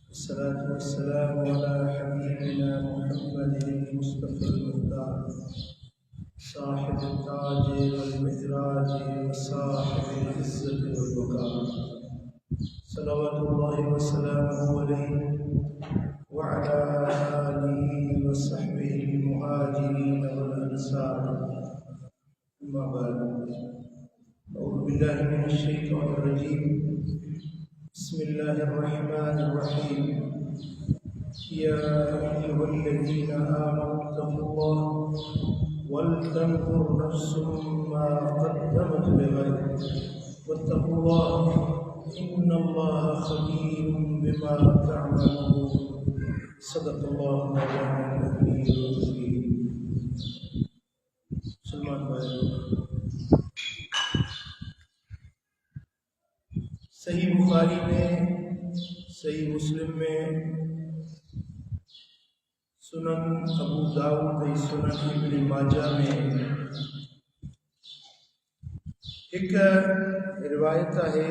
والصلاة والسلام على حبيبنا محمد المصطفى المختار صاحب التاج والمعراج وصاحب العزة والوقار صلوات الله وسلامه عليه وعلى آله وصحبه المهاجرين والأنصار. أما بعد، أعوذ بالله من الشيطان الرجيم. بسم الله الرحمن الرحيم. يا أيها الذين آمنوا اتقوا الله ولتنظر نفس ما قدمت لغد واتقوا الله إن الله خبير بما تعملون. صدق الله مولانا العلي العظيم. सलमान भाई, सही बुखारी में, सही मुस्लिम में, सुनन अबू दाऊद, सुनन इब्न माजा में एक रिवायत है।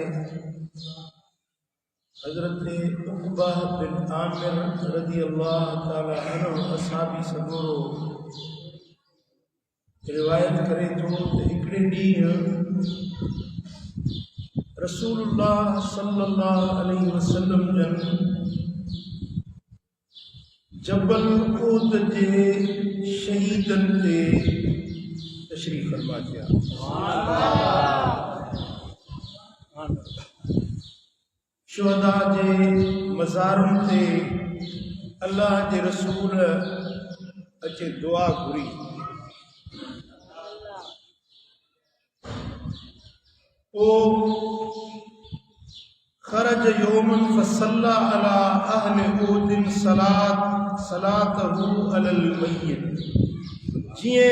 हजरत उक़बा बिन आमिर रज़ी अल्लाह ताला अन्हु असहाबी सगोरो रिवायत करे तो हिकिड़े ॾींहुं रसूलुल्लाह सल्लल्लाहु अलैहि वसल्लम जन जबल उहद जे शहीदन ते तशरीफ़ फरमा किया। शुहदा जे मज़ारुन ते अल्लाह जे रसूल अचे दुआ घुरी। ओ खरज यौमन फसल्ला अला अहल उहदिन सलातहु अलल मय्यित। जिए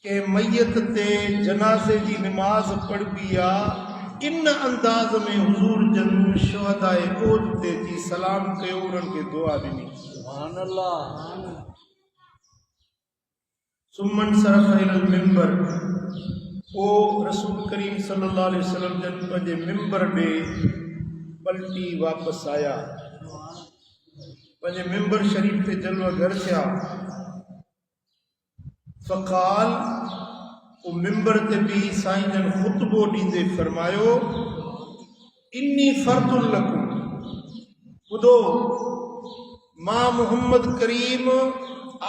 के मय्यत ते जनाज़े जी नमाज पढ़बी आ, इन अंदाज में हुजूर जन शुहदाए उहद ते जी सलाम कयो, उन्हनि खे दुआ ॾिनी। सुभान अल्लाह। सुमन सरफ इलल मिंबर। ओ रसूल करीम सल्लल्लाहु अलैहि वसल्लम जन पंहिंजे मिंबर ॾे पलटी वापसि आया, पंहिंजे मिंबर शरीफ ते जलवा घर थिया। फ़क़ाल, ओ मिंबर ते बि साईं जन ख़ुतबो ॾींदे फरमायो, इन्नी फ़र्दुल लकुम। ॿुधो, मां मोहम्मद करीम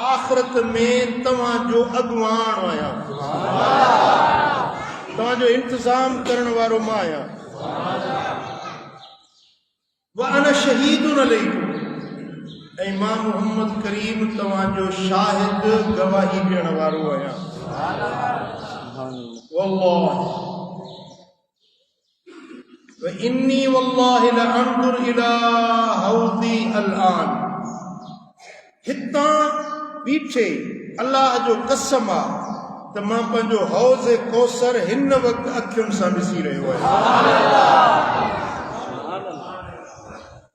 आख़िरत में तव्हांजो अॻुवाण आहियां, तव्हांजो इंतज़ाम करण वारो मां आहियां। व अना शहीदुन अलैकुम, ऐं मां मोहम्मद करीम तव्हांजो शाहिद गवाही ॾियण वारो आहियां। वल्लाह व इन्नी वल्लाहि लअंजुर इला हौदी अलआन। हितां बीठे अल्लाह जो कसम आ त मां पंहिंजो हौज़ कौसर हिन वक़्तु अखियुनि सां ॾिसी रहियो आहियां।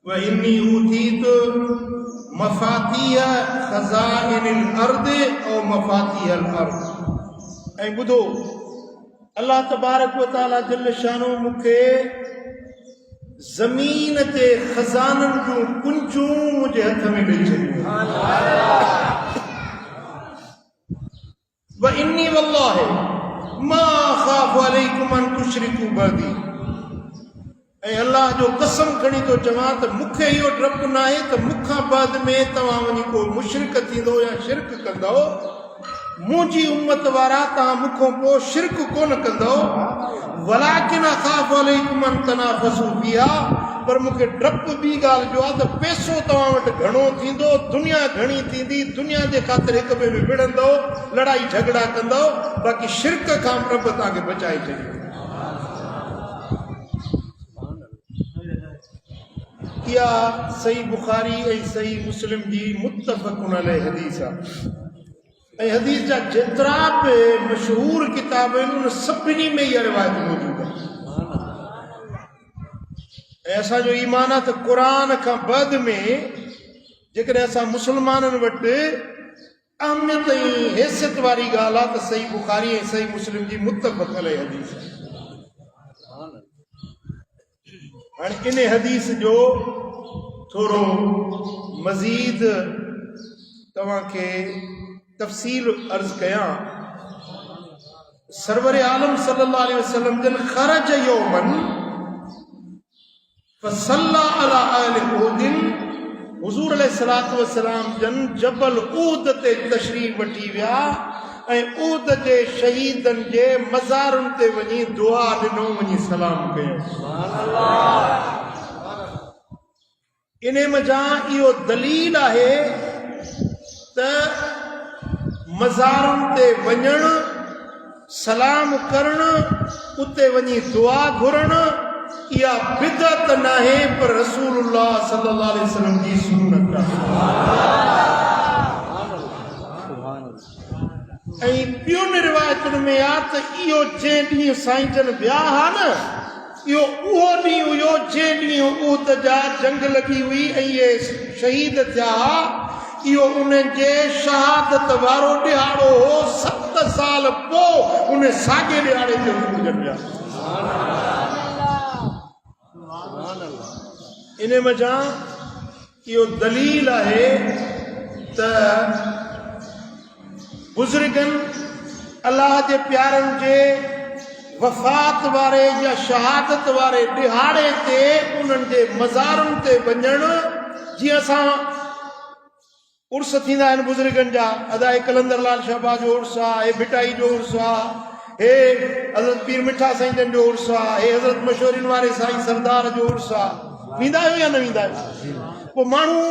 व इन्नी ऊतीतु मफ़ातीह ख़ज़ाइनिल अर्द औ मफ़ातीहल अर्द। ऐं ॿुधो, अल्लाह तबारक व तआला जल शानो मूंखे ज़मीन ते ख़ज़ाननि जूं कुंजूं मुंहिंजे हथ में ॾेई छॾियूं। व इन्नी वल्लाहि मा ख़ाफ़ु अलैकुम अन तुशरिकू बअदी। ऐं अल्लाह जो कसम खणी थो चवां त मूंखे इहो डपु न आहे त मूंखां बाद में तव्हां वञी को मुशरिक थींदो या शिरक कंदो। मुंहिंजी उम्मत वारा तव्हां मूंखां पोइ शिरक कोन कंदो। वलाकिन अख़ाफ़ु अलैकुम अन तनाफ़सू फ़ीहा, पर मूंखे डपु ॿी ॻाल्हि जो आहे त पैसो तव्हां वटि घणो थींदो, दुनिया घणी थींदी, दुनिया जे ख़ातिर हिक ॿिए में विढ़ंदो, लड़ाई झगड़ा कंदो, बाक़ी शिरक खां रब तव्हांखे बचाए छॾियो। इहा सही बुखारी ऐं सही मुस्लिम जी मुत्तफ़क़ुन अलैह हदीस आहे। ऐं हदीस जा जेतिरा बि मशहूर किताब आहिनि उन सभिनी में इहा रिवायत मौजूदु आहे। ऐं असांजो ईमान आहे त क़ुरान खां बाद में जेकॾहिं असां मुस्लमाननि वटि अहमियत ऐं हैसियत वारी ॻाल्हि आहे त सही बुखारी ऐं सही मुस्लिम जी मुत्तफ़क़ अलैह हदीस आहे। हाणे इन हदीस जो थोरो मज़ीद तव्हांखे तफ़सील अर्ज़ कयां। सरवर आलम सल्लल्लाहु अलैहि वसल्लम जन खरज यौमन फसल्ला अला अहलि ऊदिन, हुज़ूर अलैहिस्सलातु वस्सलाम जन जबल ऊद ते तशरीफ़ वठी विया ऐं ऊद जे शहीदनि जे मज़ारुनि ते वञी दुआ ॾिनो, वञी सलाम कयो। इन मज़ा इहो दलील आहे त मज़ारुनि ते वञण, सलाम करण, उते वञी दुआ घुरण, इहा बिदअत नाहे पर रसूलुल्लाह सल्लल्लाहु अलैहि वसल्लम जी सुन्नत आहे। ऐं ॿियुनि रिवायतुनि में आहे त इहो जंहिं ॾींहुं साईं जन विया हुआ न, इहो उहो ॾींहुं हुयो जंहिं ॾींहुं ऊद जा जंग लॻी हुई ऐं इहे शहीद थिया। इहो उन्हनि जे शहादत वारो ॾिहाड़ो हो। 7 साल पोइ उन साॻे ॾिहाड़े ते गुज़रिया। इन मज़ा इहो दलील आहे त बुज़ुर्गनि अलाह जे प्यारनि जे वफ़ात वारे या शहादत वारे ॾिहाड़े ते उन्हनि जे मज़ारुनि ते वञण, जीअं असां उर्स थींदा आहिनि बुज़ुर्गनि जा, अदाए कलंदर लाल शाहबा जो उर्स आहे, हे भिटाई जो उर्स आहे, हे हज़रत पीर मिठा साईं जन जो उर्स आहे, हे हज़रत मशहूरिन वारे साईं सरदार जो उर्स आहे। वेंदा आहियो या न वेंदा आहियो? पोइ माण्हू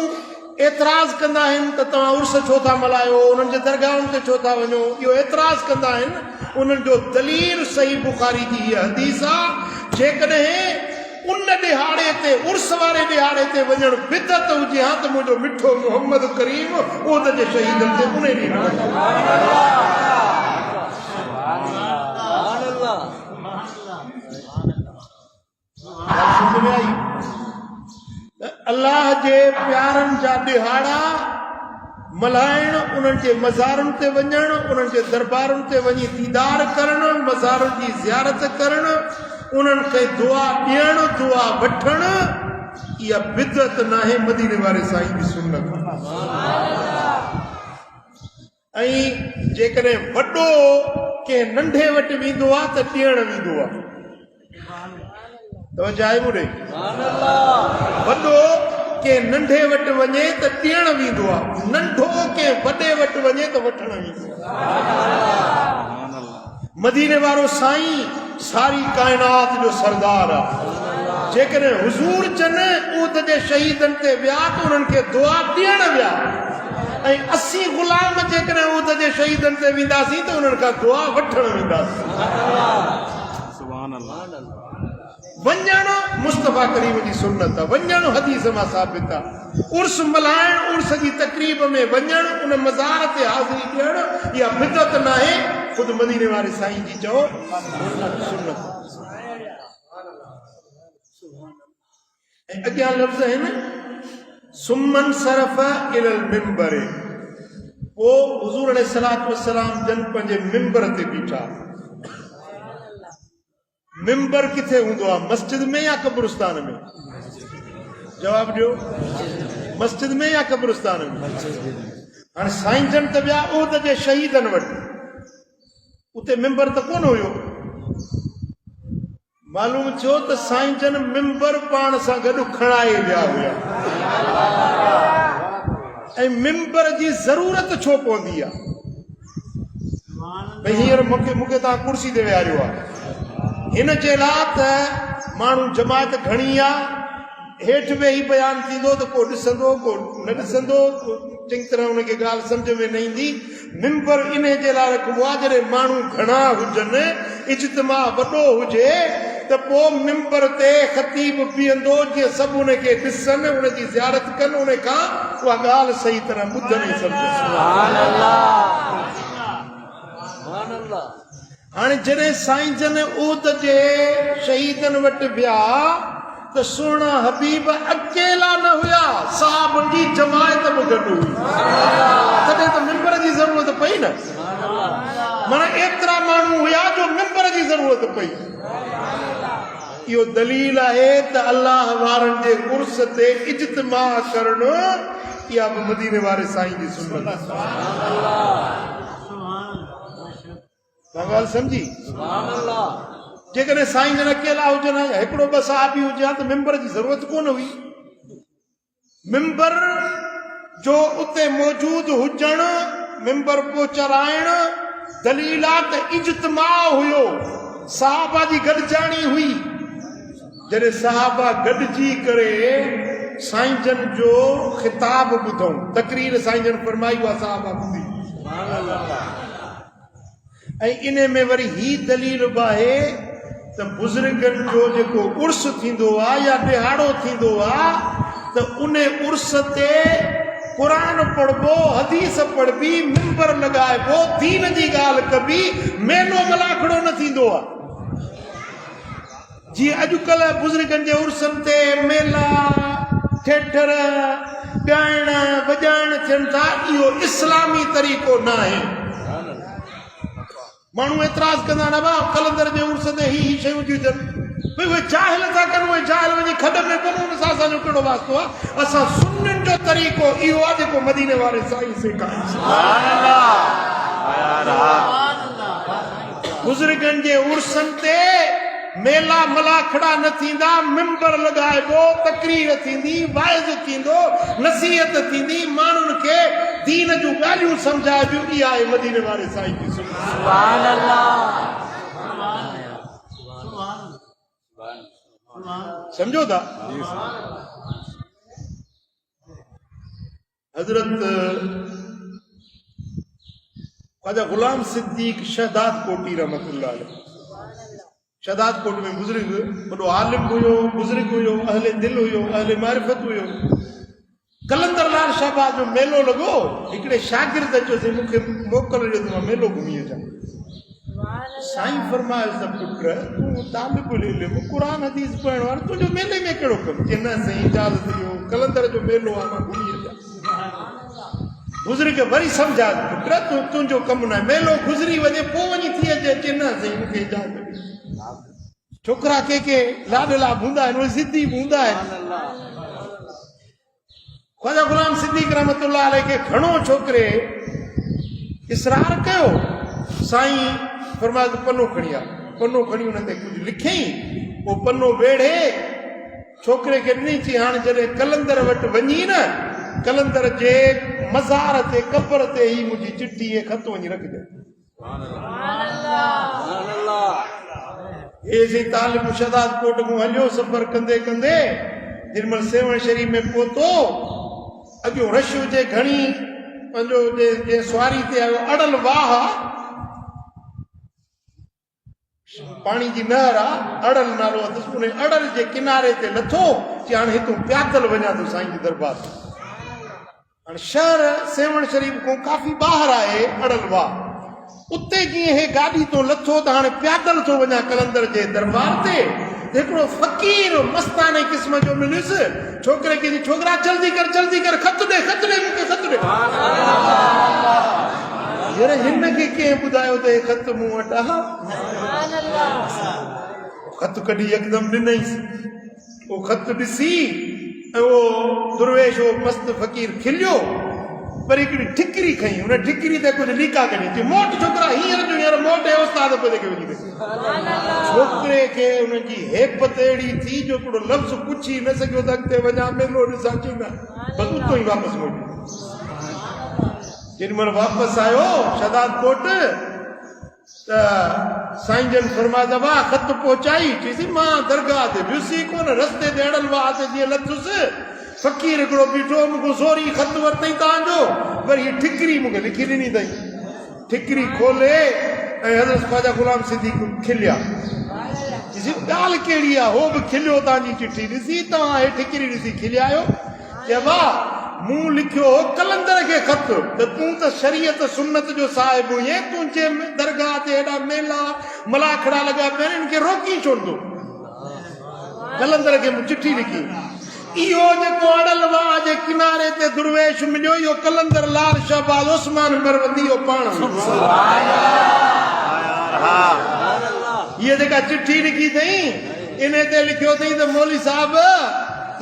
एतिराज़ कंदा आहिनि त तव्हां उर्स छो था मल्हायो, उन्हनि जे दरगाहनि ते छो था वञो, इहो एतिराज़ कंदा आहिनि। उन्हनि जो दलील सही बुखारी जी हीअ हदीस आहे, जेकॾहिं उन ॾिहाड़े ते, उर्स वारे ॾिहाड़े ते वञणु बिदअत हुजे हा त मुंहिंजो मिठो मोहम्मद करीम ऊद जे शहीदनि ते उन ॾींहुं अल्लाह जे प्यारनि जा ॾिहाड़ा मल्हाइण, उन्हनि जे मज़ारुनि ते वञण, उन्हनि जे दरबारुनि ते वञी दीदार करण, मज़ारुनि जी ज़ियारत करण, उन्हनि खे दुआ ॾियण, दुआ वठण, इहा बिदअत नाहे, मदीने वारे साईं जी सुन्नत। ऐं जेकॾहिं वॾो कंहिं नंढे वटि वेंदो आहे त ॾियण वेंदो आहे। तवजो आहे मूंखे? वॾो कंहिं नंढे वटि वञे त ॾियण वेंदो आहे, नंढो कंहिं वॾे वटि वञे त वठण वेंदो आहे। मदीने वारो साईं सारी काइनात जो सरदार आहे। जेकॾहिं हुज़ूर जन ऊद जे शहीदनि ते विया त उन्हनि खे दुआ ॾियण विया, ऐं असीं ग़ुलाम जेकॾहिं ऊद जे शहीदनि ते वेंदासीं त उन्हनि खां दुआ वठण वेंदासीं। वञण मुस्तफ़ा करीम जी सुन्नत आहे, वञण हदीस मां साबित आहे। उर्स मल्हाइण, उर्स जी तकरीब में वञण, उन मज़ार ते हाज़िरी ॾियण, इहा बिदअत नाहे, ख़ुदि मदीने वारे साईं जी चओ सुन्नत। ऐं अॻियां लफ़्ज़ आहिनि सुमन सरफ़ इलल मिंबर, पोइ हुज़ूर अलैहिस्सलातु वस्सलाम जन पंहिंजे मिंबर ते बीठा। मिंबर किथे हूंदो आहे, मस्जिद में या कब्रिस्तान में? जवाब ॾियो, मस्जिद में या कब्रिस्तान में? हाणे साईं जन त विया ऊद जे शहीदनि वटि, उते मिंबर त कोन हुयो। मालूम थियो त साईं जन मिंबर पाण सां गॾु खणाए विया हुया। ऐं मिंबर जी ज़रूरत छो पवंदी आहे? भई हींअर मूंखे तव्हां कुर्सी ते विहारियो आहे, हिन जे लाइ त माण्हू जमायत घणी आहे, हेठि वेही बयानु थींदो त को ॾिसंदो, को न ॾिसंदो, चङी तरह हुनखे ॻाल्हि सम्झ में न ईंदी। मिंबर इन जे लाइ रखिबो आहे जॾहिं माण्हू घणा हुजनि, इज्तिमा वॾो हुजे त पोइ मिंबर ते ख़तीब बीहंदो, जीअं सभु हुनखे ॾिसनि, हुनजी ज़ियारत कनि, उन खां उहा ॻाल्हि सही तरह ॿुधनि ऐं सम्झनि। हाणे जॾहिं साईं जन ऊद जे शहीदनि वटि विया त सुहिणा हबीब अकेला न हुया, साहबनि जी जमायत बि गॾु हुई। तॾहिं त मिंबर जी ज़रूरत पई न, माना एतिरा माण्हू हुया जो मिंबर जी ज़रूरत पई। इहो दलील आहे त अल्लाह वारनि जे उर्स ते इज्तिमा करणु इहा बि मदीने वारे साईं जी सुन्नत आहे। ॻाल्हि सम्झी? जेकॾहिं साईं जन अकेला हुजनि हिकिड़ो ॿ साहबी हुजे हा त मिंबर जी ज़रूरत कोन हुई। मिंबर जो उते मौजूद हुजण, मिंबर पोइ चराइण दलील आहे त इज्तिमा हुयो, साहबा जी गॾिजाणी हुई। जॾहिं साहबा गॾिजी करे साईं जन जो ख़िताब ॿुधऊं, तकरीर साईं जन फरमाई आहे साहबा ॿुधी। ऐं इन में वरी ही दलील बि आहे त बुज़ुर्गनि जो जेको उर्स थींदो आहे या ॾिहाड़ो थींदो आहे त उन उर्स ते क़ुरान पढ़बो, हदीस पढ़बी, मिंबर लॻाइबो, दीन जी ॻाल्हि कबी, मेलो मलाखड़ो न थींदो आहे। जीअं अॼुकल्ह बुज़ुर्गनि जे उर्सनि ते मेला, थिएटर, ॻाइण वॼाइण थियनि था, इहो इस्लामी तरीक़ो न आहे। माण्हू एतिराज़ कंदा न भाउ कलंदर जे उर्स ते ही शयूं थियूं थियनि, भई उहे जाहिल था कनि, उहे जाहिल वञी खॾ में पवनि, हुन सां असांजो कहिड़ो वास्तो आहे। असां सुन्ननि जो तरीक़ो इहो आहे जेको मदीने वारे साईं सेखारियो। बुज़ुर्गनि जे उर्सनि ते मेला मलाखड़ा न थींदा, मिंबर लॻाइबो, तकरीर थींदी, वाइज़ थींदो, नसीहत थींदी, माण्हुनि खे दीन जूं ॻाल्हियूं सम्झाइबियूं। इहा आहे मदीने वारे साईं जी सुन्नत। सुभान अल्लाह। समझो था? हजरत ख्वाजा गुलाम सिद्दीक शहदाद कोटी रहमतुल्लाह अलैह, शहदाद कोट में बुजुर्ग वॾो आलिम हुयो, बुजुर्ग हुयो, अहले दिल हुयो, अहले मारिफत हुयो। कलंदर लाल शाहबाद जो मेलो लॻो, हिकिड़े शागिर्द चयोसीं मूंखे मोकल ॾियो त मां मेलो घुमी अचां। साईं फरमायो त पुट तूं तालिबुल इल्म, क़ुरान हदीस पढ़ण वारो, तुंहिंजो मेले में कहिड़ो कमु? चई न साईं इजाज़त ॾियो, कलंदर जो मेलो आहे, मां घुमी अचां। बुज़ुर्ग वरी सम्झा पुट तुंहिंजो कमु न आहे, मेलो गुज़री वञे पोइ वञी थी अचे। चई न साईं मूंखे इजाज़त ॾियो। छोकिरा के लाडला हूंदा आहिनि, उहे ज़िद्दी बि हूंदा आहिनि। ख्वाजा गुलाम सिद्दीक रहमतुल्लाह अलैह खे घणो छोकिरे इसरार कयो, साईं फरमायो पनो खणी आ, पनो खणी हुन ते कुझु लिखियईं, पोइ पनो वेढ़े छोकिरे खे ॾिनी। चई हाणे जॾहिं कलंदर वटि वञी न, कलंदर जे मज़ार ते कब्र ते ही मुंहिंजी चिठी ऐं ख़त वञी रखिजे। हे जी तालिब शहदाद कोट को हलियो, सफ़र कंदे कंदे जेमल सेवण शरीफ में पहुतो, अॻियो रश हुजे घणी, पंहिंजो जे सवारी ते आयो, अड़ल वाह पाणी जी नहर आहे, अड़ल नालो अथसि, उन अड़ल जे किनारे ते लथो। चई हाणे हितां प्यादल वञा थो साईं जी दरबार। हाणे शहर सेवण शरीफ खां काफ़ी ॿाहिरि आहे अड़ल वाह, उते जीअं हे गाॾी तो लथो त हाणे प्यादल थो वञा कलंदर जे दरबार ते। हिकिड़ो फ़क़ीर मस्ताने क़िस्म जो मिलियुसि, छोकिरे खे छोकिरा जल्दी कर खत ॾे मूंखे खत ॾे। यार हिन खे कंहिं ॿुधायो त हे ख़त मूं वटि आहे? ख़त कढी यकदमि ॾिनईंसि। उहो ख़त ॾिसी ऐं उहो दुर्वेश हो मस्त फ़क़ीर खिलियो, पर हिकिड़ी ठिकरी खई, हुन ठिकरी ते कुझु लीका कढी। चई मोट छोकिरा, हींअर मोट है उस्ताद पे के वञी। छोकिरे खे हुनजी हेपत अहिड़ी थी जो हिकिड़ो लफ़्ज़ पुछी न सघियो त अॻिते वञा, मेलो ॾिसां। चई न बस उतो ई वापसि मोटी। जेॾी महिल वापसि आयो शहदाद कोट त साईं जन फरमाया वाह ख़त पहुचाई। चईसि मां दरगाह ते वियुसि कोन, रस्ते ते अड़ल वाह ते जीअं लथुसि, फ़क़ीर हिकिड़ो बीठो, मूंखां ज़ोरी ख़त वरितई तव्हांजो, वरी हीअ ठिकरी मूंखे लिखी ॾिनी अथई। ठिकरी खोले ऐं हज़रत ख्वाजा गुलाम सिद्दीक खिलिया। ॻाल्हि कहिड़ी आहे? हो बि खिलियो तव्हांजी चिठी ॾिसी, तव्हां हे ठिकरी ॾिसी खिलिया आहियो। चए वाह मूं लिखियो हो कलंदर खे ख़त त तूं त शरीयत सुन्नत जो साहिब हुई, तुंहिंजे दरगाह ते हेॾा मेला मलाखड़ा लॻा पिया आहिनि, इनखे रोकी छॾंदो। कलंदर खे मूं चिठी लिखी। इहो जेको अड़ल वाह जे किनारे ते दुर्वेश मिलियो, इहो कलंदर लाल शाहबाद उस्मान मरवंदी इहो पाण। हीअ जेका चिठी लिखी अथई, इन ते लिखियो अथई त मौली साहब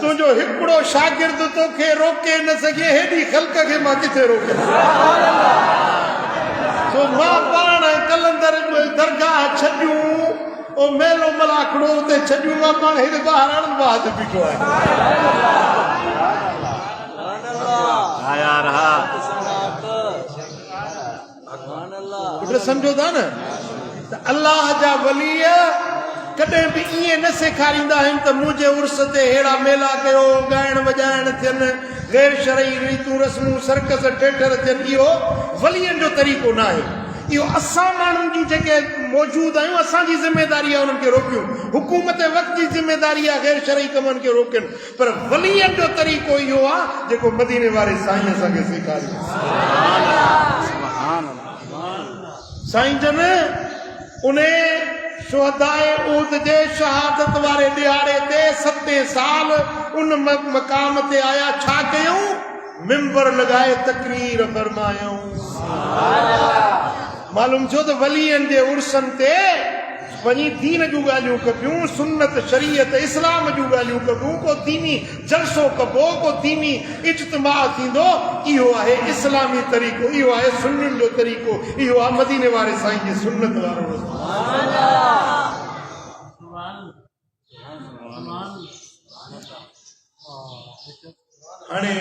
तुंहिंजो हिकिड़ो शागिर्द तोखे रोके न सघे हेॾी ख़ल्क़ खे मां किथे रोके तो मां पाण कलंदर दरगाह छॾियूं ओ मेलो मलाखड़ो उते छॾियूं मां पाण हेॾे ॿाहिरि अणबाद बीठो आहे सम्झो था न त अल्लाह जा वली कॾहिं बि ईअं न सेखारींदा आहिनि त मुंहिंजे उर्स ते अहिड़ा मेला कयो ॻाइण वॼाइण थियनि गैर शरई रीतूं रस्मूं सर्कस थिएटर थियनि इहो वलियनि जो तरीक़ो न आहे इहो असां माण्हुनि जी जेके मौजूदु आहियूं असांजी ज़िमेदारी आहे उन्हनि खे रोकियूं हुकूमत वक़्त जी ज़िमेदारी आहे गैर शरई कमनि खे रोकनि पर वलियनि जो तरीक़ो इहो आहे जेको मदीने वारे साईं असांखे सेखारियो साईं जन उन शुहदाए ऊद जे शहादत वारे ॾियारे ते 7 साल उन मक़ाम ते आया छा कयूं मिंबर लॻाए तकरीर फरमायूं मालूम छो त वलियनि जे उर्सनि ते वञी दीन जूं ॻाल्हियूं कबियूं सुन्नत शरीयत इस्लाम जूं ॻाल्हियूं कबियूं को दीनी जलसो कबो को दीनी इज्तिमा थींदो इहो आहे इस्लामी तरीक़ो इहो आहे सुन्नियुनि जो तरीक़ो इहो आहे मदीने वारे साईं जी सुन्नत वारो हाणे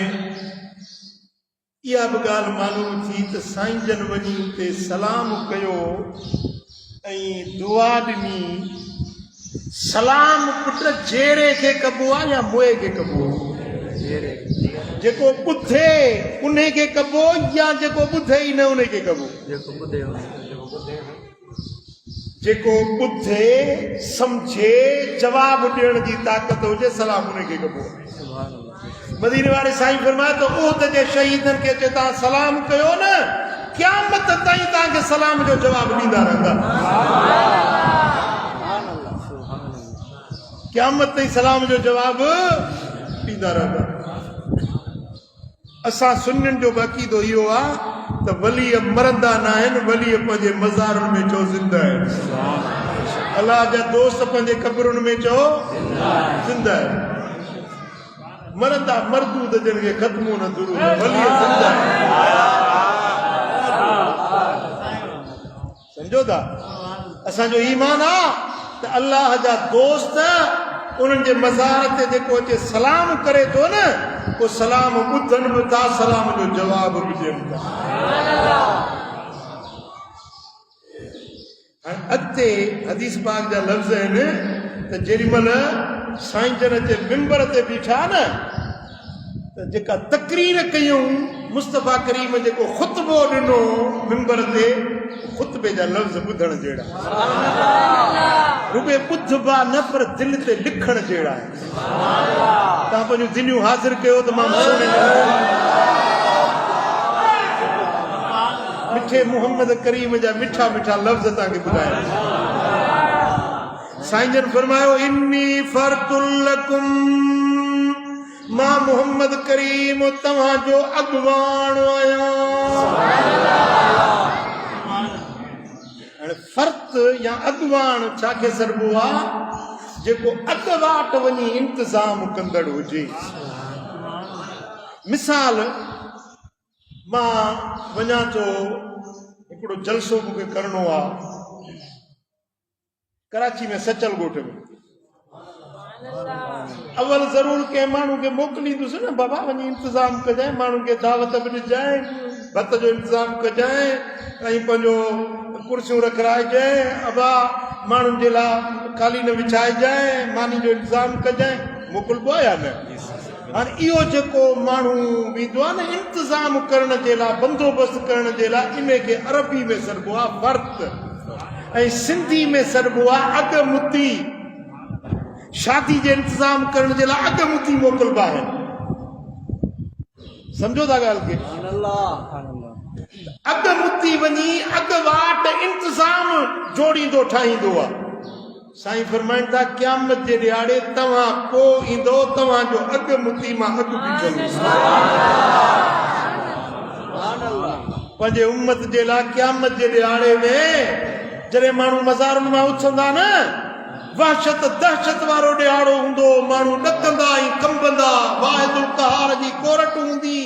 इहा बि ॻाल्हि मालूम थी त साईं जन वञी उते सलाम कयो ऐं दुआ ॾिनी सलाम पुट जेरे खे कबो आहे या मुए खे कबो जेको ॿुधे उन खे कबो या जेको ॿुधे ई न उन खे कबो जेको ॿुधे सम्झे जवाब ॾियण जी ताक़त हुजे सलाम उन खे कबो मदीने वारे साईं फरमाए त उहद जे शहीदनि खे जे तव्हां सलाम कयो न क़यामत ताईं तव्हांखे सलाम जो जवाब ॾींदा रहंदा क़यामत ताईं सलाम जो जवाब ॾींदा रहंदा असां सुन्नियुनि जो अक़ीदो इहो आहे त वली मरंदा न आहिनि वली पंहिंजे मज़ारुनि में चओ ज़िंदा आहिनि अलाह जा दोस्त पंहिंजे क़बरुनि में चओ ज़िंदा आहिनि मरंदा मरदूद जिन खे ख़त्मो न दुरूद वली ज़िंदा समझो था असांजो ईमान आहे त अल्लाह जा दोस्त उन्हनि जे मज़ार ते जेको अचे सलाम करे थो न उहो सलाम ॿुधनि बि था सलाम जो जवाब बि ॾियनि था हाणे अॻिते हदीस पाक जा लफ़्ज़ आहिनि त जेॾीमहिल साईं जन जे मिंबर ते बीठा न त जेका तकरीर कयूं मुस्तफ़ा करीम जेको ख़ुतबो ॾिनो मिंबर ते ख़ुतबे जा लफ़्ज़ ॿुधण जहिड़ा रुॻे ॿुधबा न पर दिलि ते लिखण जहिड़ा आहिनि तव्हां पंहिंजूं दिलियूं हाज़िर कयो त मां मिठे मुहम्मद करीम जा मिठा मिठा लफ़्ज़ तव्हांखे ॿुधायां साईं जन फरमायो इन्नी फरतुल लकुम मां मुहम्मद करीम तव्हांजो अॻवान आहियां फर्त या अॻवान छाखे सरबो आहे जेको अॻवाट वञी इंतज़ाम कंदड़ हुजे मिसाल मां वञा थो हिकिड़ो जलसो मूंखे करणो आहे कराची में सचल ॻोठ में अवल ज़रूर कंहिं माण्हू खे मोकिलींदुसि न बाबा वञी इंतज़ाम कजांइ माण्हुनि खे दावत बि ॾिजांइ भत जो इंतज़ाम कजांइ ऐं पंहिंजो कुर्सियूं रखाइजांइ अबा माण्हुनि जे लाइ कालीन विछाइजांइ मानी जो इंतज़ाम कजांइ मोकिलिबो आहे या न हाणे इहो जेको माण्हू वेंदो आहे न इंतज़ाम करण जे लाइ बंदोबस्तु करण जे लाइ इन खे अरबी में सरबो आहे फर्त ऐं सिंधी में सरबो आहे अॻमुती शादी जे इंतज़ाम करण जे लाइ अॻमुती मोकिलिबा आहिनि सम्झो था ॻाल्हि खे अॻमुती वञी अॻवाट इंतज़ाम जोड़ींदो ठाहींदो आहे साईं फरमाइनि था क़यामत जे ॾियारे तव्हां पोइ ईंदो तव्हांजो अॻमुती मां अॻु बीठो पंहिंजे उम्मत जे लाइ क़यामत जे ॾियारे में जॾहिं माण्हू मज़ारुनि मां उथंदा न वहशत दहशत वारो ॾियारो हूंदो, माण्हू ॾकंदा ऐं कंबंदा, वाहिदुल क़हार जी कोरट हूंदी।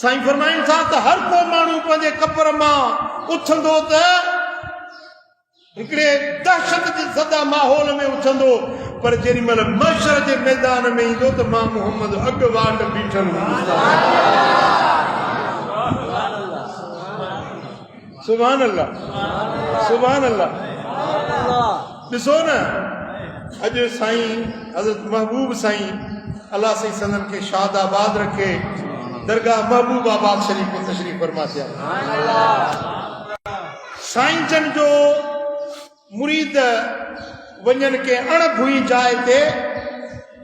साईं फरमाइनि था त हर को माण्हू पंहिंजे कब्र मां उथंदो त हिकिड़े दहशत जे ज़दा माहौल में उथंदो, पर जेॾी महिल महशर जे मैदान में ईंदो त मां मोहम्मद अॻु वाट बीठल हूंदो। सुभान अल्लाह, सुभान अल्लाह। ॾिसो न, अॼु साईं हज़रत महबूब साईं अल्लाह साईं सदन खे शादाबाद रखे, दरगाह महबूबाबाद शरीफ को तशरीफ़ फरमा थिया। साईं जन जो मुरीद वञनि के अणभुई जाइ ते,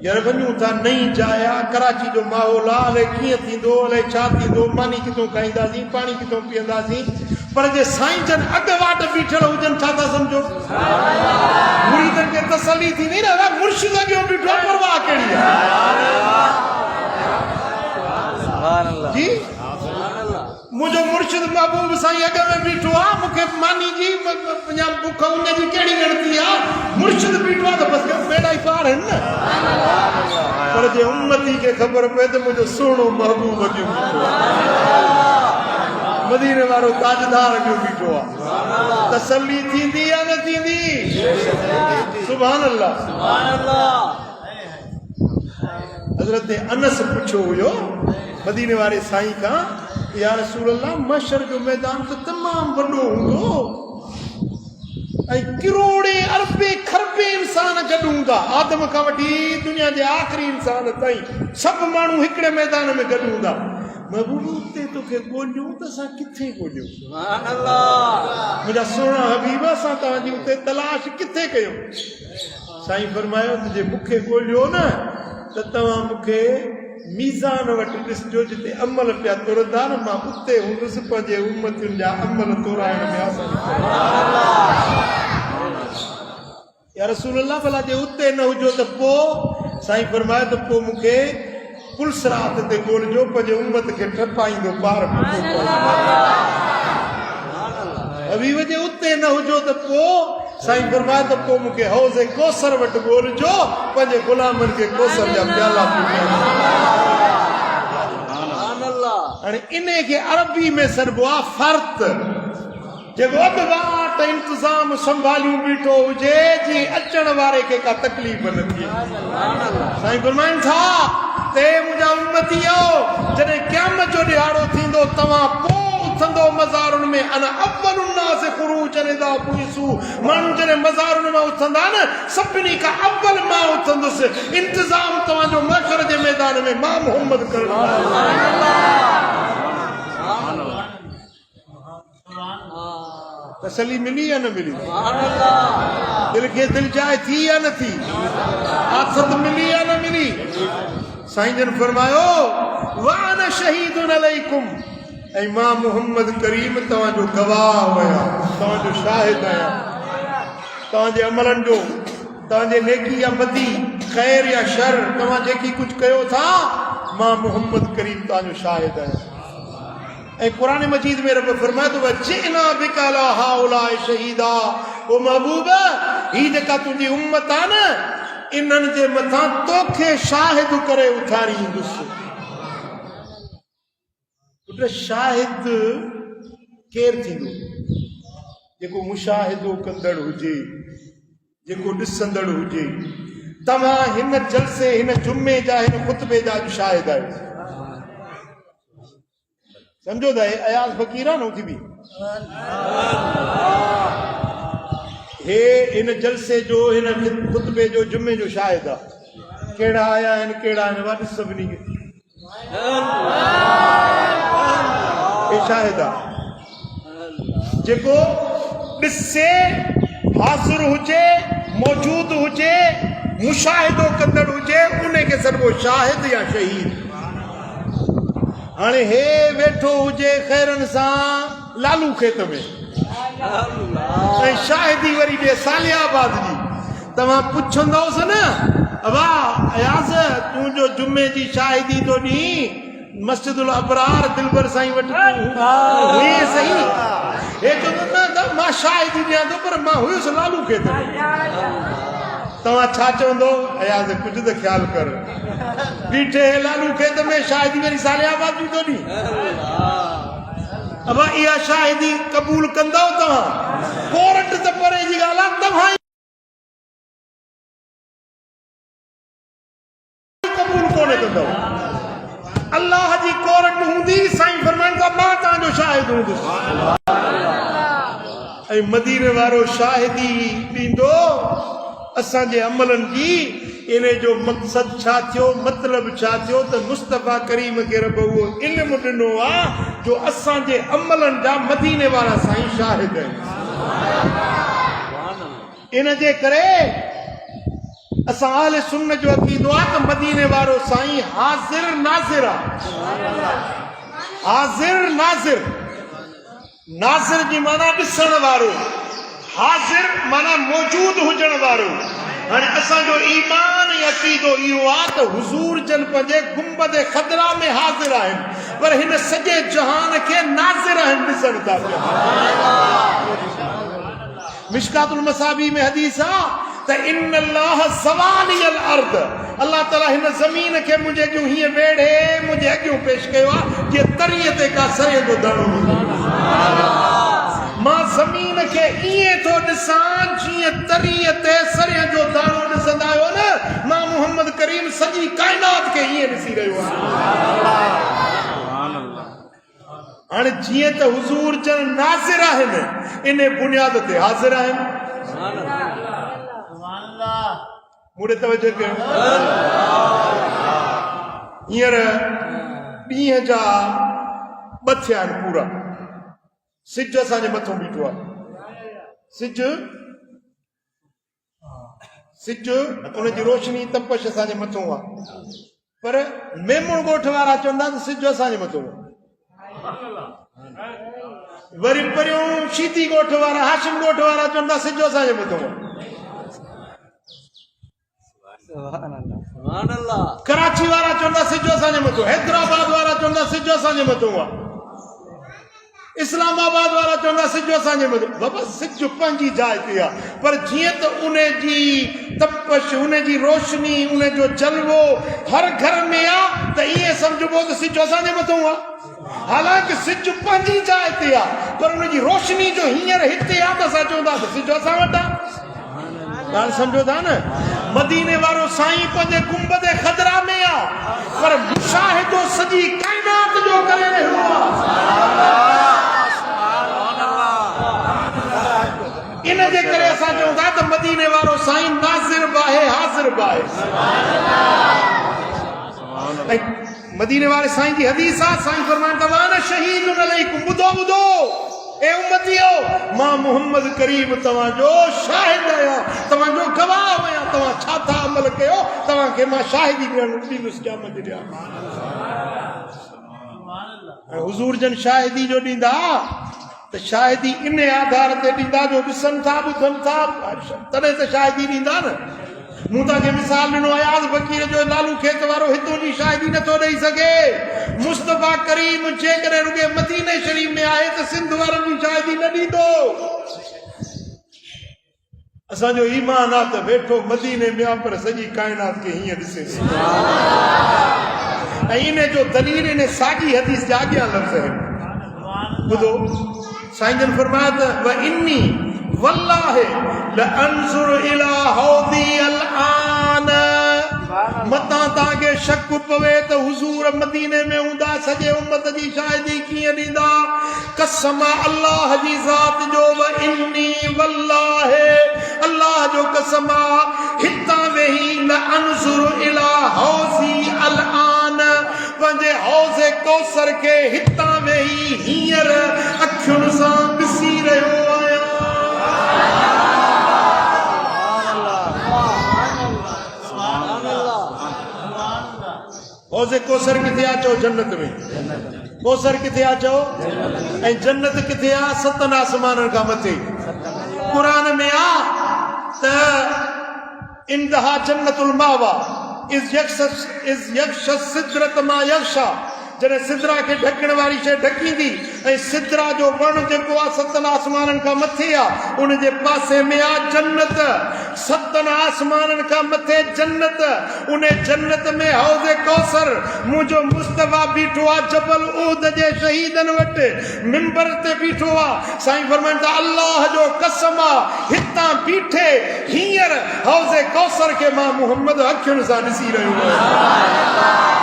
यार वञूं था नई जाइ आहे, कराची जो माहौल आहे, अलाए कीअं थींदो, अलाए छा थींदो, मानी किथां खाईंदासीं, पाणी किथां पीअंदासीं, पर जे साईं जन अॻु वाट बीठल हुजनि, छा था सम्झो? मुरीदनि खे तसली थींदी न, मुर्शिद अॻियां बीठो आहे, परवाह कहिड़ी आहे जी? मुझो मुर्शिद महबूब साईं अॻ में बीठो आहे, मूंखे मानी जी बुख उन जी कहिड़ी गणती आहे? मुर्शिद बीठो आहे त बसि बेड़ा ई पार आहिनि न। पर जे उम्मती खे ख़बर पए त मुंहिंजो सुहिणो महबूब अॻियो बीठो आहे, मदीने वारो ताजदार अॻियो बीठो आहे, तसली थींदी या न थींदी? सुभान अल्लाह, सुभान अल्लाह। हज़रत अनस पुछो हुयो मदीने वारे साईं खां, या रसूल अल्लाह, महशर जो मैदान तो तमाम वॾो हूंदो ऐं किरोड़े अरबे खरबे इंसान गॾु हूंदा, आदम खां वठी दुनिया जे आख़िरी इंसान ताईं सभु माण्हू हिकिड़े मैदान में गॾु हूंदा। महबूब उते तोखे ॻोल्हियूं त असां किथे ॻोल्हियूं? सुभान अल्लाह, मुंहिंजा सुहिणा हबीब, असां तव्हांजी उते तलाश किथे कयूं? साईं फरमायो त जे मूंखे ॻोल्हियो न त तव्हां मूंखे मीज़ान वटि ॾिसजो, जिते अमल पिया तुरंदा न, मां उते हूंदुसि पंहिंजे उम्मतियुनि जा अमल तोराइण में आसानी। या रसूल अल्लाह, भला जे उते न हुजो त पोइ? साईं फरमायो त पोइ मूंखे पुलसरात ते ॻोल्हिजो, पंहिंजे उम्मत खे ठपाईंदो पार। हबीब जे उते न हुजो त पोइ? साईं फरमायो त पोइ मूंखे हौज़े कौसर वटि ॻोल्हिजो, पंहिंजे गुलामनि खे कौसर जा प्याला पीआरींदो। हाणे इन खे अरबी में सॾिबो आहे फ़र्त, जेको अॻु वाट इंतज़ाम संभालियूं बीठो हुजे, जीअं अचण वारे खे का तकलीफ़ न थिए। साईं फरमाइनि था ते मुंहिंजा उम्मतीओ, जॾहिं क़यामत जो ॾियारो थींदो, तव्हां पोइ उथंदो मज़ारुनि में, अना अव्वलुन नास ख़ुरूजन इज़ा बुइसू, माण्हू जॾहिं मज़ारुनि मां उथंदा न, सभिनी खां अव्वल मां उथंदुसि। इंतज़ाम तव्हांजो महशर जे मैदान में मां मोहम्मद करणु। तसली मिली या न मिली? दिल खे दिल जाए थी या न थी? आखिरत मिली या न मिली? साईं जन फरमायो, वाना शहीदुन अलैकुम, ऐं मां मोहम्मद करीम तव्हांजो गवाह आहियां, तव्हांजो शाहिद आहियां, तव्हांजे अमलनि जो, तव्हांजे नेकी या बदी, ख़ैर या शर, तव्हां जेकी कुझु कयो था, मां मोहम्मद करीम तव्हांजो शाहिद आहियां। ऐं क़ुरान मजीद में रब फरमाए थो, वजिअना बिका अला हाउलाए शहीदा, ओ महबूब, ही जेका तुंहिंजी उम्मत आहे न, इन्हनि जे मथां तोखे शाहिद करे उथारींदुसि। शाहिद केरु थींदो? जेको मुशाहिदो कंदड़ हुजे, जेको ॾिसंदड़ हुजे। तव्हां हिन जलसे, हिन जुमे जा, हिन ख़ुतबे जा शाहिद आहियो। समझो था, अयाज़ फ़क़ीर न थी बि हे इन जलसे जो, हिन ख़ुतबे जो, जुमे जो शाहिद आहे। कहिड़ा आया आहिनि, कहिड़ा आहिनि, वाॾि सभिनी खे शाहिद आहे। जेको ॾिसे, हाज़िर हुजे, मौजूद हुजे, मुशाहिदो कंदड़ हुजे, उनखे सॾिबो शाहिद या शहीद। हाणे हे वेठो हुजे ख़ैरनि सां लालू खेत में, ऐं शाहिदी वरी ॾे सालियाबाद जी, तव्हां पुछंदोसि न, वाह अयाज़, तूं जो जुमे जी शाहिदी तो ॾीं मस्जिदुल अबरार दिलबर साईं वटि हुई सही? हे चवंदो न, मां शाहिदी ॾियां थो, पर मां हुयुसि लालू खेत में। तव्हां छा चवंदो अयाज़ कुझु त ख्याल कर बीठे लालू खेत में शाहिदी मेरी सालियाबाद बि थो ॾी अब इहा शाहिदी क़बूल कंदव तव्हां कोर्ट त परे जी ॻाल्हि आहे तव्हां क़बूल कोन कंदव अल्लाह जी कोर्ट हूंदी साईं फरमाइनि था मां तव्हांजो शाहिद हूंदुसि ऐं मदीने वारो शाहिदी ॾींदो असांजे अमलनि जी इन जो मक़सद छा थियो मतिलब छा थियो त मुस्तफ़ा करीम खे रब उहो इल्मु ॾिनो आहे जो असांजे अमलनि जा मदीने वारा साईं शाहिद आहिनि इन जे करे असां अहले सुन्नत जो अक़ीदो आहे त मदीने वारो साईं हाज़िर नाज़िर आहे हाज़िर नाज़िर नाज़िर जी माना ॾिसण वारो हाज़िर माना मौजूद हुजण वारो हाणे असांजो ईमान ऐं अक़ीदो इहो आहे त हुज़ूर जन पंहिंजे गुंबद ख़दरा में हाज़िर आहिनि पर हिन सॼे जहान खे नाज़िर आहिनि ॾिसनि था पिया मिशकातुल मसाबी में हदीस आहे त इन अल्लाह ज़वालियल अर्द अल्लाह ताला हिन ज़मीन खे मुंहिंजे अॻियूं हीअं वेड़े मुंहिंजे अॻियूं पेश कयो आहे जीअं तरीअ ते का सरे जो दाणो मां ज़मीन खे ईअं थो ॾिसां जीअं तरीअ ते सरे जो दाणो ॾिसंदा आहियो न मां मोहम्मद करीम सॼी काइनात खे ईअं ॾिसी रहियो आहियां हाणे जीअं त हुज़ूर जन नाज़िर आहिनि इन बुनियाद ते हाज़िर आहिनि मूंखे तवजो कयो हींअर ॾींहं जा 2 थिया आहिनि पूरा सिज असांजे मथां बीठो आहे सिज उनजी रोशनी तपश असांजे मथां आहे पर मेमण ॻोठ वारा चवंदा त सिज असांजे मथां आहे वरी परियों शीती ॻोठ वारा हाशिम ॻोठ वारा चवंदा सिज असांजे मथां आहे कराची वारा चवंदा सिज असांजे मथां हैदराबाद वारा चवंदा सिज असांजे मथां आहे इस्लामाबाद वारा चवंदा सिज असांजे मथां बाबा सिज पंहिंजी जाइ ते आहे पर जीअं त उन जी तपश उन जी रोशनी उन जो जलवो हर घर में आहे त ईअं सम्झबो त सिज असांजे मथां आहे हालांकि सिज पंहिंजी जाइ ते आहे पर उन जी रोशनी जो हींअर हिते आहे त असां चवंदा त सिज असां वटि आहे ॻाल्हि सम्झो था न मदीने वारो साईं पंहिंजे गुंबद ख़दरा में आहे पर मुशाहिदो सॼी काइनात जो करे रहियो आहे इन जे करे असां चऊं था त मदीने वारो साईं नाज़िर बाहे हाज़िर बाहे मदीने वारे साईं जी हदीस आहे साईं फरमाइनि था वाना शहीदुन अलैकुम ॿुधो ॿुधो ए उम्मतियो मां मोहम्मद करीम तव्हांजो शाहिद आहियां तव्हांजो गवाह आहियां तव्हां छा था अमल कयो तव्हांखे मां शाहिदी ॾींदुसि क़यामत जे ॾींहुं हुज़ूर जन शाहिदी जो ॾींदा त शाहिदी इन आधार ते ॾींदा जो ॾिसनि था ॿुधनि था तॾहिं त शाहिदी ॾींदा न मूं तव्हांखे मिसाल ॾिनो अयाज़ फ़कीर जो लालू खेत वारो हितों जी शाहिदी नथो ॾेई सघे मुस्तफ़ा करीम जेकॾहिं रुॻे मदीने शरीफ़ में आहे त सिंध वारनि जी शाहिदी न ॾींदो असांजो ईमान आहे त वेठो मदीने में आहे पर सॼी काइनात खे हीअं ॾिसे ऐं इन जो दलील इन साॻी हदीस जा अॻियां लफ़्ज़ आहिनि ॿुधो साईं जन फरमाया त व इन्नी वल्लाहि लअंज़ुरु इला हौदी अलआन मतां तव्हांखे शक पवे त हुज़ूर मदीने में हूंदा सॼे उम्मत जी शाहिदी कीअं ॾींदा कसम अल्लाह जी ज़ात जो व इन्नी वल्लाहि अल्लाह जो कसम हितां वेही लअंज़ुरु इला हौज़ी अलआन पंहिंजे हौज़े कौसर खे हितां वेही हींअर अखियुनि सां ॾिसी रहियो आहियां हौज़े कौसर किथे आहे चओ जन्नत में कौसर किथे आहे चओ ऐं जन्नत किथे आहे 7 आसमाननि खां मथे क़ुरान में आहे त इंतहा जन्नतुल मावा इज़ यक्श सिदरत मा यक्शा जॾहिं सिदरा खे ढकण वारी शइ ढकींदी ऐं सिदरा जो वण जेको आहे 7 आसमाननि खां मथे आहे उन जे पासे में आहे जन्नत। 7 आसमाननि खां मथे जन्नत। उन जन्नत में हौज़े कौसर मुंहिंजो मुस्तफ़ा बीठो आहे जबल उहद जे शहीदनि वटि मिंबर ते बीठो आहे। साईं फरमाइनि था अल्लाह जो कसम आहे हितां बीठे हींअर हौज़े कौसर खे मां मुहम्मद अखियुनि सां ॾिसी रहियो आहियां।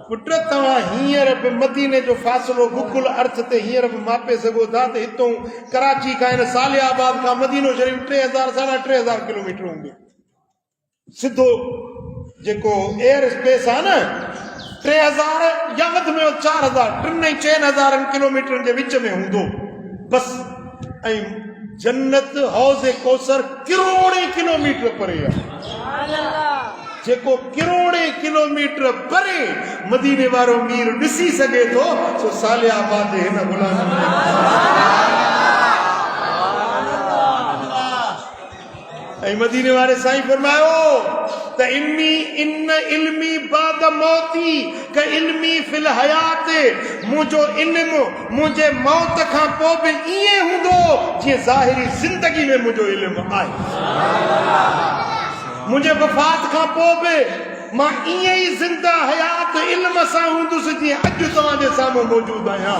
पुट तव्हां हींअर बि मदीने जो फ़ासिलो गुकुल अर्थ ते हींअर बि मापे सघो था त हितां कराची खां हिन सालियाबाद खां मदीनो शरीफ़ 3000 साढा 3000 किलोमीटर हूंदो। सिधो जेको एयर स्पेस आहे न 3000 या वधि में 4000 3000 किलोमीटरनि जे विच में हूंदो बसि। ऐं जन्नत हौज़े कौसर किरोड़े किलोमीटर परे आहे जेको किरोड़े किलोमीटर परे मदीने वारो मीर ॾिसी सघे थो सो सालियाबाद जे हिन गुलाम ऐं मदीने वारे साईं फरमायो त इन इल्मी बाद मौती क इल्मी फिल हयात। मुंहिंजो इल्मु मुंहिंजे मौत खां पोइ बि ईअं हूंदो जीअं ज़ाहिरी ज़िंदगी में मुंहिंजो इल्मु आहे। मुंहिंजे वफ़ात खां पोइ बि मां ईअं ई ज़िंदा हयात इल्म सां हूंदुसि जीअं अॼु तव्हांजे साम्हूं मौजूदु आहियां।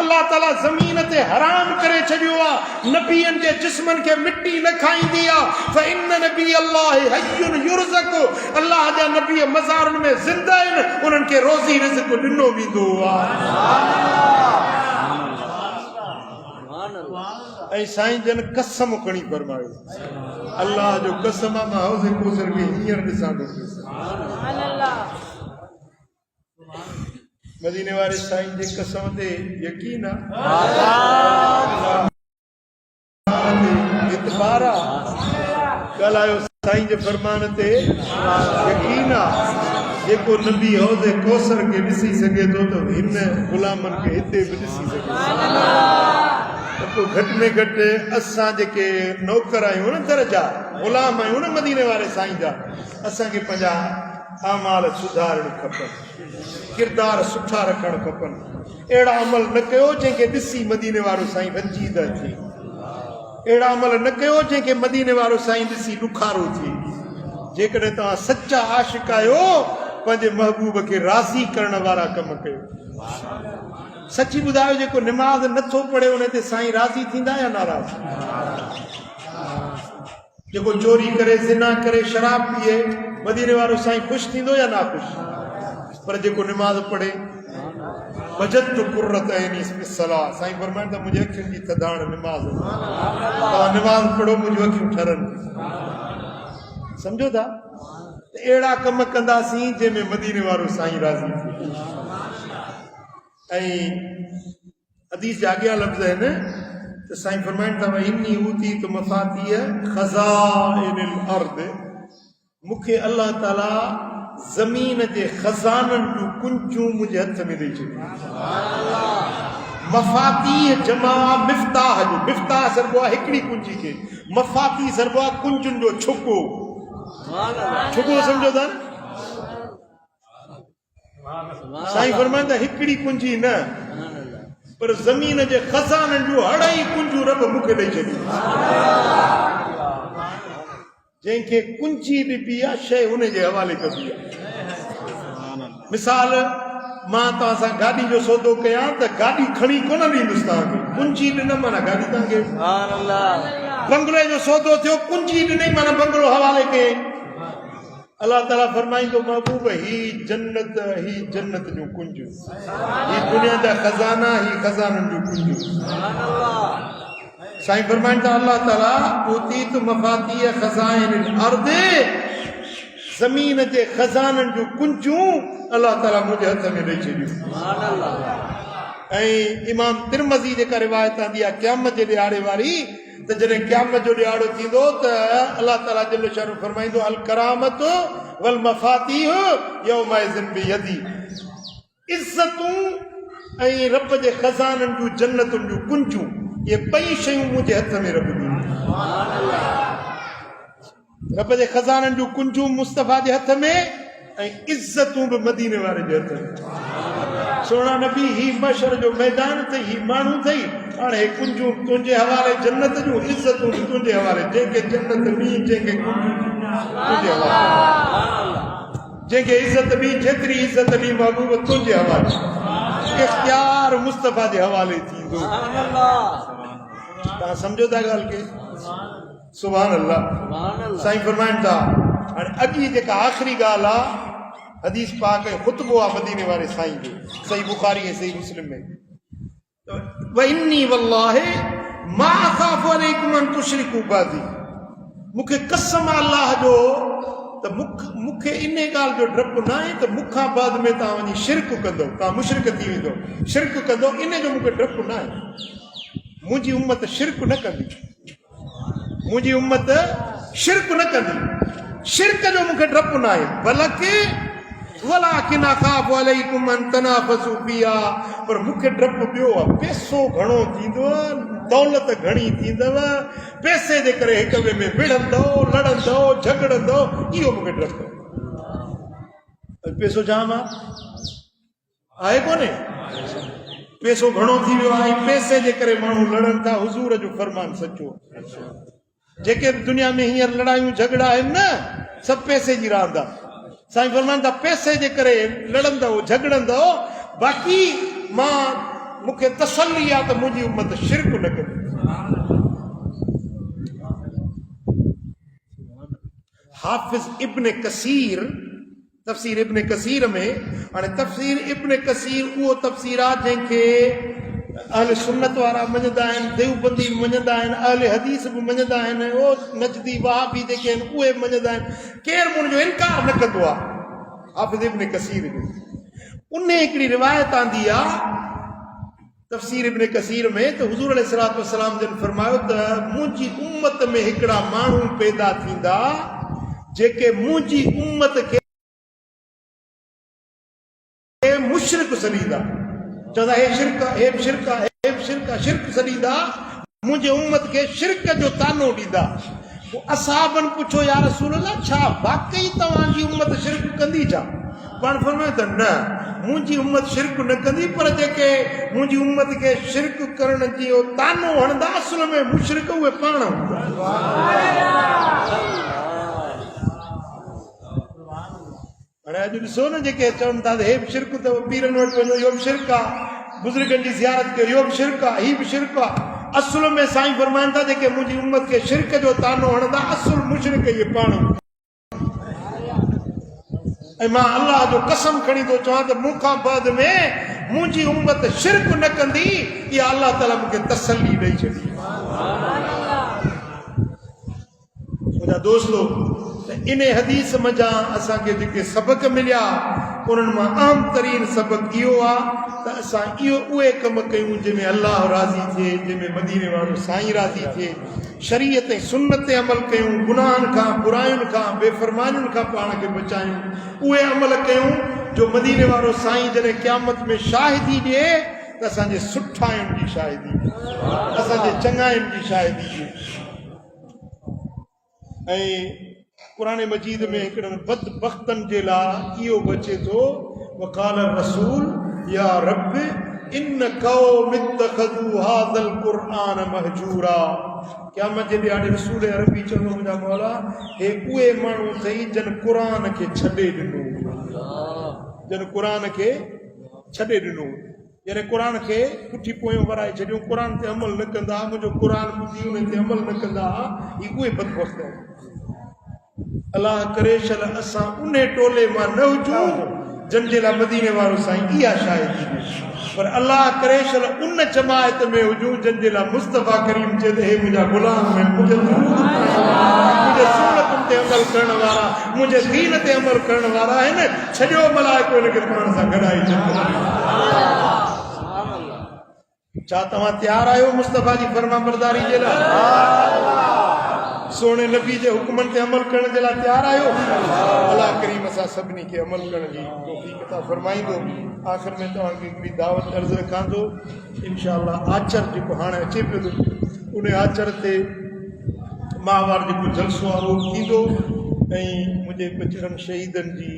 अल्लाह ताला ज़मीन ते हराम करे छॾियो आहे नबियनि जे जिस्मनि खे मिटी न खाईंदी आहे। अल्लाह जा नबी मज़ारनि में ज़िंदा आहिनि उन्हनि खे रोज़ी रिज़्क़ ॾिनो वेंदो आहे। ऐं साईं जन कसम खणी फरमायो अल्लाह जो कसम आहे मां हौज़े कौसर खे हींअर ॾिसां थो। मदीने वारे साईं जे कसम ते यकीन आहे इतबार आहे। ॻाल्हायो साईं जे फरमान ते यकीन आहे। जेको नबी हौज़े कौसर खे ॾिसी सघे थो त हिन ग़ुलामनि खे हिते बि ॾिसी सघे थो। घटि में घटि असां जेके नौकर आहियूं न दर्जा ग़ुलाम आहियूं न मदीने वारे साईं जा असांखे पंहिंजा अमाल सुधारणु खपनि किरदार सुठा रखणु खपनि। अहिड़ा अमल न कयो जंहिंखे ॾिसी मदीने वारो साईं रंजीदा थिए। अहिड़ा अमल न कयो जंहिंखे मदीने वारो साईं ॾिसी ॾुखारो थिए। जेकॾहिं तव्हां सचा आशिक़ आहियो पंहिंजे महबूब खे राज़ी करण वारा कम कयो। सची ॿुधायो जेको निमाज़ नथो पढ़े उन ते साईं राज़ी थींदा या नाराज़? जेको चोरी करे ज़िना करे शराब पीए मदीने वारो साईं ख़ुशि थींदो या नाख़ुशि? पर जेको निमाज़ पढ़े बजत कुर्रत ऐनी सलाह साईं फरमाइनि त मुंहिंजी अखियुनि जी थधाण निमाज़। तव्हां निमाज़ पढ़ो मुंहिंजियूं अखियूं ठरनि। सम्झो था? अहिड़ा कम कंदासीं जंहिंमें मदीने वारो साईं राज़ी थिए। ऐं हदीस जा अॻियां लफ़्ज़ आहिनि त साईं फरमाइनि था इन्नी ऊती त मफ़ातीह ख़ज़ाइनिल अर्द। मूंखे अल्लाह ताला ज़मीन जे ख़ज़ाननि जूं कुंजूं मुंहिंजे हथ में ॾेई छॾियूं। मफ़ातीह जमा मिफ़्ताह जो। मिफ़्ताह सरबो आहे हिकिड़ी कुंजी खे। मफ़ाती सरबो आहे कुंजुनि जो छुको। छुको सम्झो था न? साईं फरमाइनि था हिकिड़ी कुंजी न पर ज़मीन जे ख़ज़ाननि जूं अढ़ाई कुंजूं रब मूंखे ॾेई छॾियूं। जंहिंखे कुंजी ॾिबी आहे शइ हुन जे हवाले कबी आहे। मिसाल मां तव्हां सां गाॾी जो सौदो कयां त गाॾी खणी कोन ॾींदुसि तव्हांखे। कुंजी ॾिनमि माना गाॾी तव्हांखे। बंगले जो सौदो थियो कुंजी ॾिनई माना बंगलो हवाले कयईं। अल्लाह ताला फरमाईंदो महबूब ही जन्नत जूं कुंजूं ही दुनिया जा खज़ाना ही खज़ाननि जूं कुंजूं। साईं फरमाइनि था अल्लाह ताला ऊतीत मफ़ातीह ख़ज़ाइनिल अर्द। ज़मीन जे खज़ाननि जूं कुंजूं अल्लाह ताला मुंहिंजे हथ में ॾेई छॾियूं। ऐं इमाम तिरमज़ी जेका रिवायत आंदी आहे क़यामत जे ॾियारे वारी त जॾहिं क़यामत जो ॾियारो थींदो त अल्लाह ताला जल शानो फरमाईंदो अल करामत वल मफ़ातीह यौमइज़िन बियदी। इज़तूं ऐं रब जे खज़ाननि जूं जन्नतुनि जूं कुंजूं, ये ॿई शयूं मुंहिंजे हथ में रब जूं। रब जे खज़ाननि जूं कुंजूं मुस्तफ़ा जे हथ में ऐं इज़तूं बि मदीने वारे जे हथ में। सोना नबी ही मशर जो मैदान अथई, ही माण्हू अथई, हाणे हे कुंजूं तुंहिंजे हवाले, जन्नत जूं इज़तूं बि तुंहिंजे हवाले। जंहिंखे जन्नत ॾी, जंहिंखे कुंजूं तुंहिंजे हवाले, जंहिंखे इज़त ॾी, जेतिरी इज़त ॾी महबूब तुंहिंजे हवाले। इख्तियार मुस्तफ़ा जे हवाले थींदो। तव्हां सम्झो था ॻाल्हि खे? सुभान अल्लाह। साईं फरमाइनि था हाणे अॼु जी जेका आख़िरी ॻाल्हि आहे, हदीस पाक ऐं ख़ुतबो आहे मदीने वारे साईं जो, सही बुखारी ऐं सही मुस्लिम में, वइन्नी वल्लाहि मा अख़ाफ़ु अलैकुम अन तुशरिकू बअदी। मूंखे कसम आहे अल्लाह जो त मूंखे इन ॻाल्हि जो डपु न आहे त मूंखां बाद में तव्हां वञी शिरक कंदो, तव्हां मुशरिक थी वेंदो, शिरक कंदो, इन जो मूंखे डपु न आहे। मुंहिंजी उम्मत शिरक न कंदी, मुंहिंजी उम्मत शिरक न कंदी, शिरक जो मूंखे डपु न आहे। बल्कि वलाकिन अख़ाफ़ु अलैकुम अन तनाफ़सू फ़ीहा, पर मूंखे डपु ॿियो आहे, पैसो घणो थींदो, दौलत घणी थींदव, पैसे जे करे हिक ॿिए में विढ़ंदो, लड़ंदो, झगड़ंदो, इहो मूंखे डपु आहे। पैसो जाम आहे कोन्हे? पैसो घणो थी वियो आहे, पैसे जे करे माण्हू लड़नि था। हुज़ूर जो फरमान सचो। जेके दुनिया में हींअर लड़ायूं झगड़ा आहिनि न, सभु पैसे जी रांदि आहे। साईं फरमाइनि था पैसे जे करे लड़ंदो, झगड़ंदो, बाक़ी मूंखे तसल्ली आहे त मुंहिंजी उम्मत शिरक न कंदी। हाफ़िज़ इब्न कसीर, तफ़सीर इब्न कसीर में, हाणे तफ़सीर इब्न कसीर उहो तफ़सीर आहे जंहिंखे अहले सुन्नत वारा मञंदा आहिनि, देवबंदी मञंदा आहिनि, अहले हदीस बि मञंदा आहिनि, उहो नजदी वहाबी जेके आहिनि उहे मञंदा आहिनि, केरु मुंहिंजो इनकार न कंदो आहे हाफ़िज़ इब्न कसीर जो। उन हिकिड़ी रिवायत आंदी आहे तफ़सीर इब्न कसीर में त हुज़ूर अलैहिस्सलातु वस्सलाम जन फरमायो त मुंहिंजी उम्मत में हिकिड़ा माण्हू पैदा थींदा जेके मुंहिंजी उम्मत खे मुशरिक सॾींदा, चवंदा हे शिरक, हे शिरक, हे शिरक, शिरक सॾींदा, मुंहिंजे उम्मत खे शिरक जो तानो ॾींदा। असहाबनि पुछो या रसूल अल्लाह, छा वाकई तव्हांजी उम्मत शिरक कंदी छा? पाण फरमायो त न, मुंहिंजी उम्मत शिरक न कंदी, पर जेके मुंहिंजी उम्मत खे शिरक करण जो तानो हणंदा असल में मुशरिक उहे पाण हूंदा। हाणे अॼु ॾिसो न, जेके चवनि था हे बि शिरक अथव, पीरनि वटि वञो इहो बि शिरक आहे, बुज़ुर्गनि जी ज़ियारत कयो इहो बि शिरक आहे, हीउ बि शिरक आहे। असुल में साईं फरमाइनि था जेके मुंहिंजी उम्मत खे शिरक जो तानो हणंदा असुल मुशरिक इहे पाण। ऐं मां अल्लाह जो कसम खणी थो चवां त मूंखां बाद में मुंहिंजी उम्मत शिरक न कंदी, इहा अल्लाह ताला मूंखे तसल्ली ॾेई छॾी। मुंहिंजा दोस्तो, इन हदीस मज़ा असांखे जेके सबक मिलिया उन्हनि मां अहम तरीन सबक इहो आहे त असां उहे कम कयूं जंहिंमें अल्लाह राज़ी थिए, जंहिंमें मदीने वारो साईं राज़ी थिए, शरीयत ऐं सुन्नत ते अमल कयूं, गुनाहनि खां, बुरायुनि खां, बेफ़रमानियुनि खां पाण खे बचायूं, उहे अमल कयूं जो मदीने वारो साईं जॾहिं क़यामत में शाहिदी ॾिए त असांजे सुठाइनि जी शाहिदी ॾिए, असांजे चङाइनि जी शाहिदी ॾिए। ऐं क़ुरान मजीद में हिकिड़नि बदबख्तनि जे लाइ इहो बि अचे थो, वक़ाल रसूल या रब इन क़ौम इत्तख़ज़ू हाज़ल क़ुरआन महजूरा। क़यामत जे ॾियारे रसूल अरबी चवंदो, मुंहिंजा मौला, हे उहे माण्हू अथई जन क़ुरान खे छॾे ॾिनो, जन क़ुरान खे छॾे ॾिनो, यानी क़ुरान खे पुठी पोयों वराए छॾियो, क़ुरान ते अमल न कंदा, मुंहिंजो क़ुरान ॿुधी उन ते अमल न कंदा, ही उहे बदबख्त आहिनि। अल्लाह करे शल असां उन टोले मां न हुजूं जन जे लाइ मदीने वारो साईं इहा शाहिदी ॾे, पर अल्लाह करे शल उन जमायत में हुजूं जन जे लाइ मुस्तफ़ा करीम चए त हे मुंहिंजा गुलाम आहिनि, मुंहिंजे सुन्नतुनि ते अमल करण वारा, मुंहिंजे दीन ते अमल करण वारा आहिनि, छॾियो मलाइको हिनखे पाण सां गॾाई छॾियो। छा तव्हां तयारु आहियो मुस्तफ़ा जी फरमाबरदारी जे लाइ? सोने नबी जे हुक्मनि ते अमल करण जे लाइ तयारु आहियो। अल्लाह करीम असां सभिनी खे अमल करण जी तौफ़ीक़ अता फरमाईंदो। आख़िर में तव्हांखे हिकिड़ी दावत अर्ज़ु रखां थो, इंशा अल्लाह आचर जेको हाणे अचे पियो थो उन आचर ते माहवार जेको जलसो आहे उहो थींदो ऐं मुंहिंजे बचड़नि शहीदनि जी